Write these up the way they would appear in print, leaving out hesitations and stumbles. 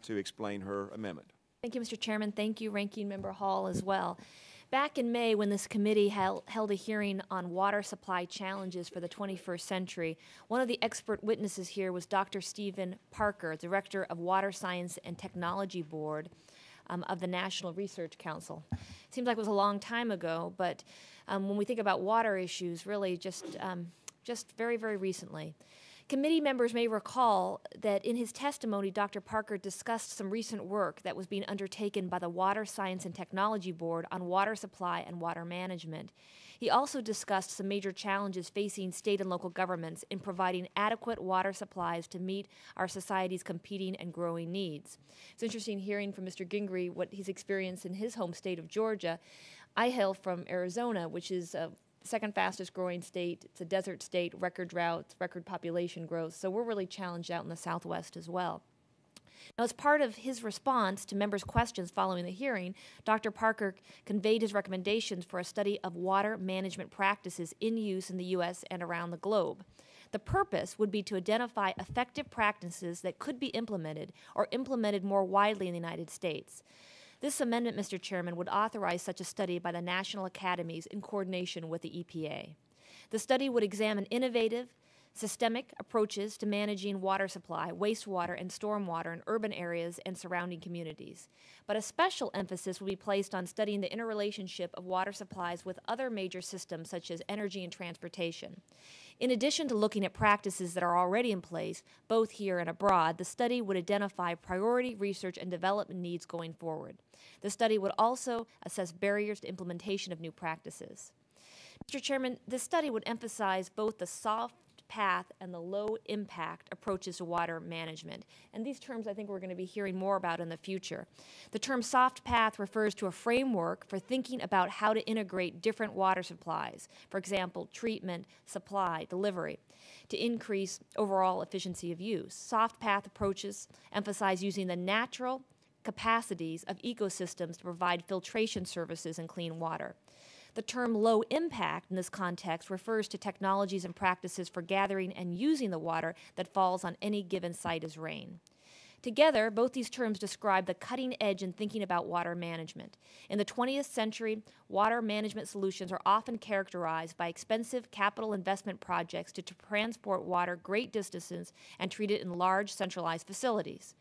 to explain her amendment. Thank you, Mr. Chairman. Thank you, Ranking Member Hall, as well. Back in May, when this committee held a hearing on water supply challenges for the 21st century, one of the expert witnesses here was Dr. Stephen Parker, Director of Water Science and Technology Board of the National Research Council. Seems like it was a long time ago, but when we think about water issues, really just very, very recently. Committee members may recall that in his testimony, Dr. Parker discussed some recent work that was being undertaken by the Water Science and Technology Board on water supply and water management. He also discussed some major challenges facing state and local governments in providing adequate water supplies to meet our society's competing and growing needs. It's interesting hearing from Mr. Gingrey what he's experienced in his home state of Georgia. I hail from Arizona, which is a second fastest growing state. It's a desert state, record droughts, record population growth. So we're really challenged out in the Southwest as well. Now, as part of his response to members' questions following the hearing, Dr. Parker conveyed his recommendations for a study of water management practices in use in the U.S. and around the globe. The purpose would be to identify effective practices that could be implemented or implemented more widely in the United States. This amendment, Mr. Chairman, would authorize such a study by the national academies in coordination with the EPA. The study would examine innovative, systemic approaches to managing water supply, wastewater, and stormwater in urban areas and surrounding communities. But a special emphasis will be placed on studying the interrelationship of water supplies with other major systems such as energy and transportation. In addition to looking at practices that are already in place, both here and abroad, the study would identify priority research and development needs going forward. The study would also assess barriers to implementation of new practices. Mr. Chairman, this study would emphasize both the soft path and the low impact approaches to water management. And these terms I think we're going to be hearing more about in the future. The term soft path refers to a framework for thinking about how to integrate different water supplies, for example, treatment, supply, delivery, to increase overall efficiency of use. Soft path approaches emphasize using the natural capacities of ecosystems to provide filtration services and clean water. The term low impact in this context refers to technologies and practices for gathering and using the water that falls on any given site as rain. Together, both these terms describe the cutting edge in thinking about water management. In the 20th century, water management solutions are often characterized by expensive capital investment projects to transport water great distances and treat it in large centralized facilities.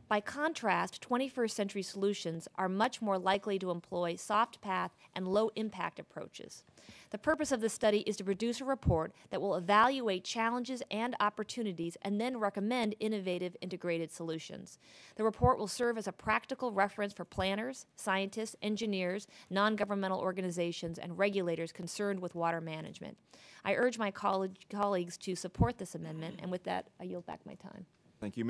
By contrast, 21st century solutions are much more likely to employ soft path and low impact approaches. The purpose of this study is to produce a report that will evaluate challenges and opportunities and then recommend innovative integrated solutions. The report will serve as a practical reference for planners, scientists, engineers, non-governmental organizations, and regulators concerned with water management. I urge my colleagues to support this amendment, and with that, I yield back my time. Thank you.